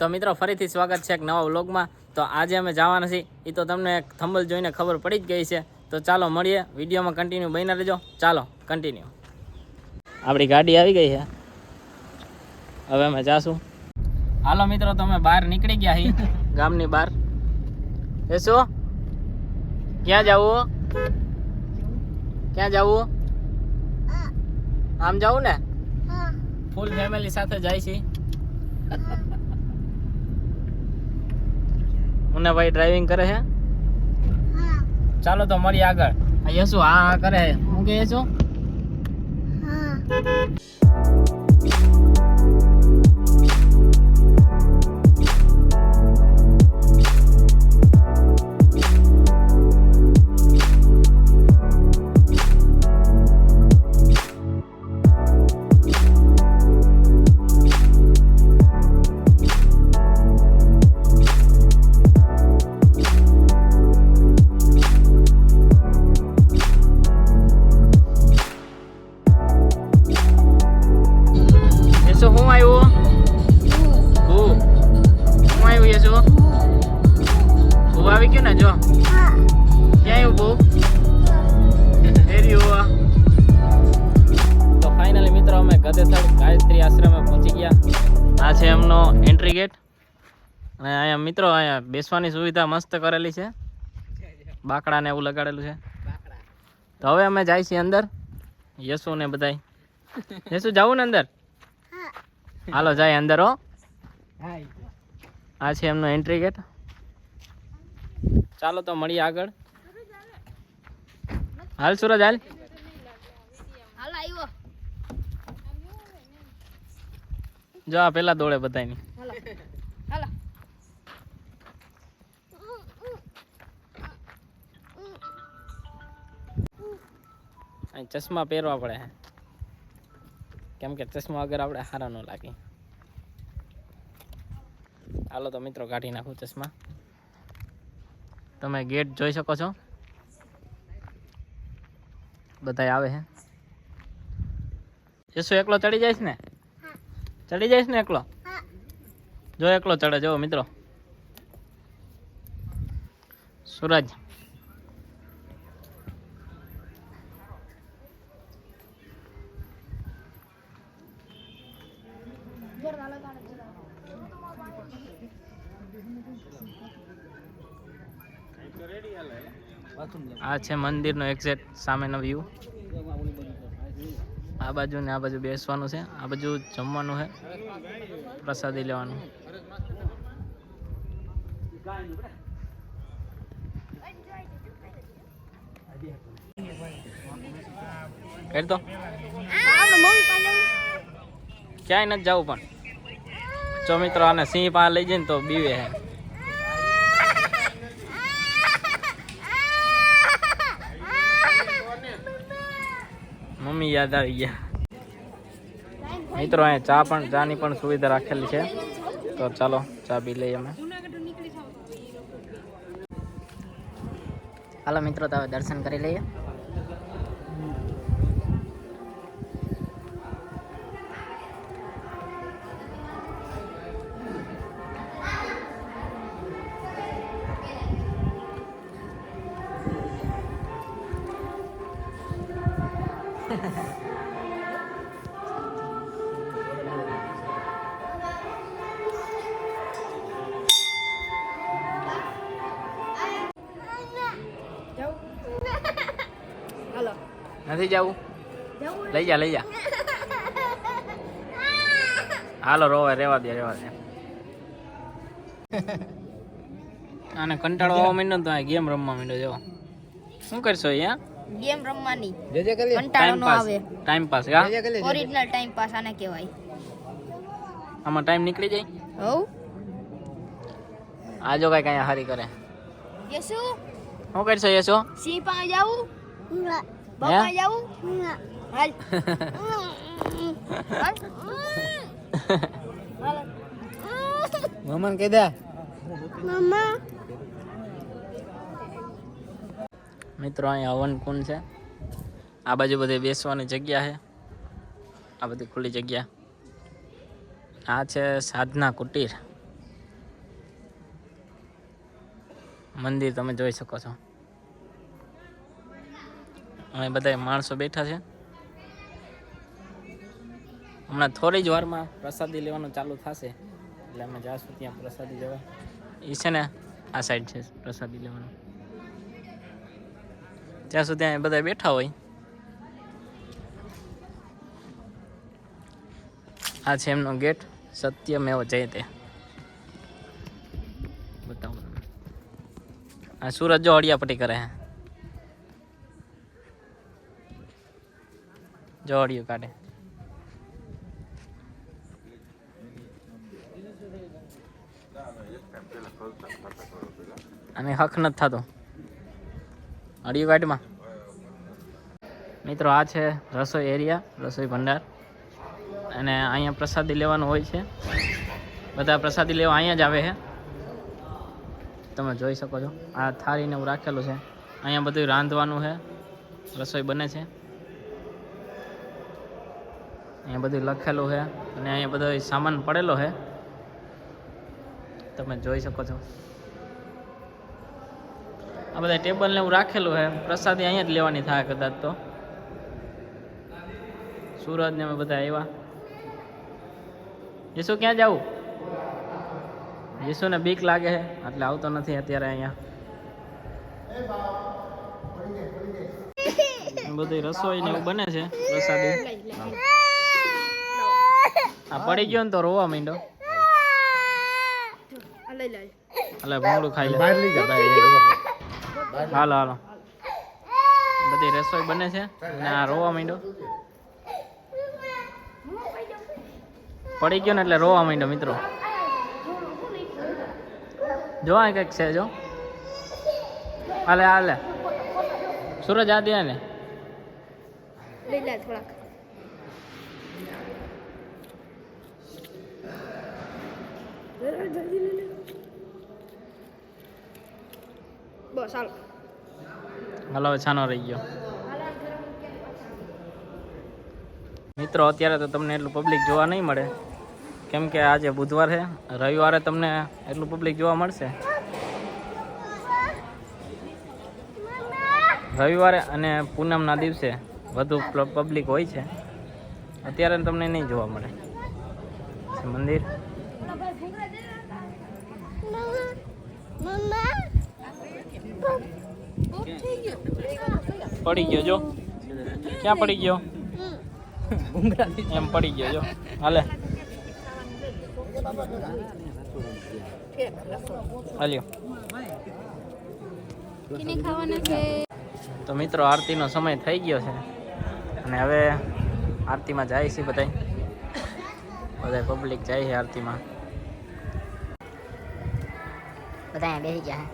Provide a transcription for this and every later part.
તો મિત્રો ફરીથી સ્વાગત છે એક નવા વ્લોગમાં। તો આજે અમે જવાના છીએ, એ તો તમને થંબલ જોઈને ખબર પડી જ ગઈ છે। તો ચાલો મળીએ, વિડીયોમાં કન્ટિન્યુ બન્યા રહેજો। ચાલો કન્ટિન્યુ। આપણી ગાડી આવી ગઈ છે, હવે અમે જાશું। હાલો મિત્રો, તમે બહાર નીકળી ગયા છીએ ગામની બહાર। એસો ક્યાં જવું? ક્યાં જવું? આમ જવું ને? ફૂલ ફેમિલી સાથે જાય છે। મુન્ના ભાઈ ડ્રાઇવિંગ કરે છે। ચાલો તો મળીએ આગળ। યશુ હા કરે છે, હું કે યશુ? શું આવ્યું? હું આવ્યું યશુ? હું આવી ગયું ને? જો ક્યાં આવ્યું બહુ? તો ફાઇનલી મિત્રો અમે ગદેથળ ગાયત્રી આશ્રમે પહોંચી ગયા। આ છે એમનો એન્ટ્રી ગેટ, અને અહીંયા મિત્રો અહીંયા બેસવાની સુવિધા મસ્ત કરેલી છે, બાકડા ને એવું લગાડેલું છે। તો હવે અમે જાય છીએ અંદર, યશુ ને બધાય। યશુ જાવું ને અંદર? હાલો જાય અંદર હો। આ છે એમનો એન્ટ્રી ગેટ। ચાલો તો મળીએ આગળ। હાલ સુરજ હાલ। જો આ પેલા દોડે બધાની। ચશ્મા પહેરવા પડે છે, કેમ કે ચશ્મા વગર આપણે સારા ન લાગે। હાલો તો મિત્રો કાઢી નાખું ચશ્મા। તમે ગેટ જોઈ શકો છો, બધા આવે છે। યશુ એકલો ચડી જઈશ ને? ચડી જઈશ ને એકલો? જો એકલો ચડે, જો મિત્રો સૂરજ। આ છે મંદિરનો એક્ઝેક્ટ સામેનો વ્યૂ। આ બાજુ ને આ બાજુ બેસવાનું છે, આ બાજુ જમવાનું છે, પ્રસાદી લેવાનું। કરી દો, ક્યાંય નથી જવું, પણ જો મિત્રો આને સિંહ પાસે લઈ જઈને તો બીવે છે। મમ્મી યાદ આવી ગયા મિત્રો। અહીંયા ચાની પણ સુવિધા રાખેલી છે, તો ચાલો ચા પી લઈએ અમે। હાલો મિત્રો, તો હવે દર્શન કરી લઈએ। નથી જવું? લઈ જા, લઈ જા। હાલો રોવે, રેવા દે, રેવા દે। આને કંટાળો આવવા માંડ્યો ને તો આ ગેમ રમવા માંડ્યો। જો શું કરશો અહીંયા? ગેમ રમવાની, કંટાળો ન આવે, ટાઈમ પાસ। કા ઓરિજિનલ ટાઈમ પાસ આને કહેવાય। આમાં ટાઈમ નીકળી જાય। હો આ જો કઈ હારી કરે। યશુ શું કરશો યશુ? સિંહ પાસે જાવું? બાપા જાવું? હાલ મમ્મા કહી દે। મમ્મા મિત્રો અહીંયા હવન કુંડ છે, આ બાજુ બધી બેસવાની જગ્યા છે, આ બધી ખુલ્લી જગ્યા। આ છે સાધના કુટીર। મંદિર તમે જોઈ શકો છો. અહીં બધા માણસો બેઠા છે. હમણાં થોડી જ વારમાં પ્રસાદી લેવાનું ચાલુ થશે એટલે અમે જાશું ત્યાં પ્રસાદી લેવા. એ છે ને આ સાઈડ છે પ્રસાદી લેવાનું. ત્યાં સુધી અહીં બધા બેઠા હોય. આ છે એમનો ગેટ, સત્યમેવ જયતે. બતાવો આ સુરજ જો હળિયાપટ્ટી કરે હે, જો હળિયું કાઢે. અને હક નથી થતો હળિયું કાઢમાં. મિત્રો આ છે રસોઈ એરિયા, રસોઈ ભંડાર. અને અહીંયા પ્રસાદી લેવાનું હોય છે. બધા પ્રસાદી લેવા અહીંયા જ આવે છે. તમે જોઈ શકો છો આ થાળીને એવું રાખેલું છે. અહીંયા બધું રાંધવાનું છે, રસોઈ બને છે. અહીંયા બધું લખેલું છે અને અહીંયા બધો સામાન પડેલો છે. તમે જોઈ શકો છો આ બધા ટેબલ ને એવું રાખેલું છે. પ્રસાદી અહીંયા જ લેવાની થાય કદાચ તો. સુરત ને અમે બધા આવ્યા. યશુ ક્યાં જાવું? યશુને બીક લાગે છે એટલે આવતો નથી અત્યારે અહીંયા. બધી રસોઈ ને એવું બને છે પ્રસાદી. આ પડી ગયો ને તો રોવા માંડ્યો. એટલે ભૂંગળું ખાઈ લે. હાલો હાલો, બધી રસોઈ બને છે ને આ રોવા માંડ્યો. પડી ગયો ને એટલે રોવા માંડ્યો. મિત્રો જો આ કંઈક છે, જો હાલે હાલે. સૂરજ આ દે ને થોડાક બસ હાલો. હાલો હવે છાનો રહી ગયો. મિત્રો અત્યારે તો તમને એટલું પબ્લિક જોવા નહીં મળે કેમ કે આજે બુધવાર છે. રવિવારે તમને એટલું પબ્લિક જોવા મળશે. રવિવારે અને પૂનમના દિવસે વધુ પબ્લિક હોય છે. અત્યારે તમને નહીં જોવા મળે. મંદિર પડી ગયો, જો ક્યાં પડી ગયો? એમ પડી ગયો, જો હાલે હાલ્યો. તો મિત્રો આરતીનો સમય થઈ ગયો છે અને હવે આરતીમાં જાય છે બધા પબ્લિક જાય છે આરતીમાં. બધા બેસી ગયા.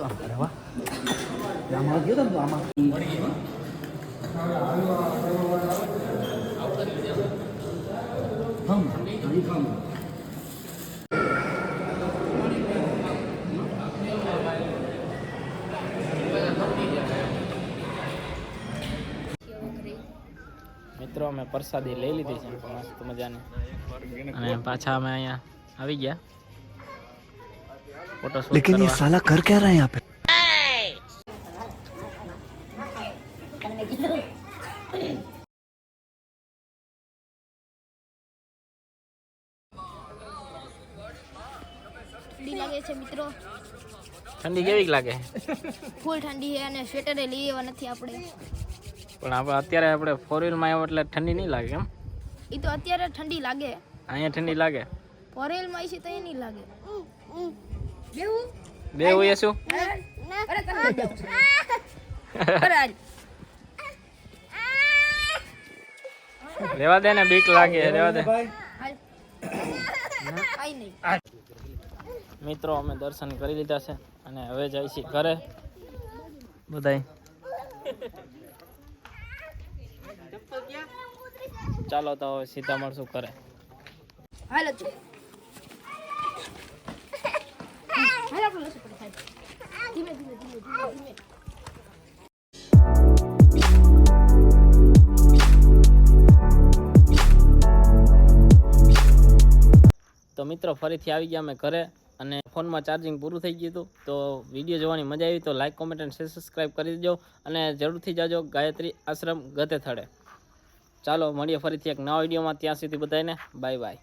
અરે વાહ આમાં ગયો તો આમાં મિત્રો અમે પ્રસાદી લઈ લીધી છે મસ્ત મજાની અને પાછા અમે અહીંયા આવી ગયા ફોટો શૂટ लेकिन ये કરવા साला कर क्या रहा है यहाँ पे ઠંડી લાગે છે મિત્રો, ઠંડી કેવી લાગે ફૂલ ઠંડી છે અને સ્વેટરે લઈ એવા નથી આપણે. પણ આપણે અત્યારે આપણે 4 વ્હીલમાં આવ્યો એટલે ઠંડી નહીં લાગે એમ એ તો અત્યારે ઠંડી લાગે, અહીંયા ઠંડી લાગે 4 વ્હીલમાં છે તો એ નહીં લાગે. બેહું બે હોય શું અરે કરી જાવ અરે હાલ. રેવા દે ને બીક લાગે રેવા દે હાલ આઈ નહીં. મિત્રો અમે દર્શન કરી લીધા છે અને હવે જાય છીએ ઘરે બધાય ચાલો તો હવે સીધા મળશું ઘરે હાલ જ હાલ આપણે લસું પડે સાહેબ. ધીમે ધીમે ધીમે ધીમે ધીમે. તો મિત્રો ફરીથી આવી ગયા અમે ઘરે અને ફોનમાં ચાર્જિંગ પૂરું થઈ ગયું હતું તો વિડીયો જોવાની મજા આવી તો લાઈક કોમેન્ટ અને સબસ્ક્રાઈબ કરી દેજો અને જરૂરથી જાજો ગાયત્રી આશ્રમ ગતેથળે. ચાલો મળીએ ફરીથી એક નવા વિડીયોમાં, ત્યાં સુધી બધાને બાય બાય.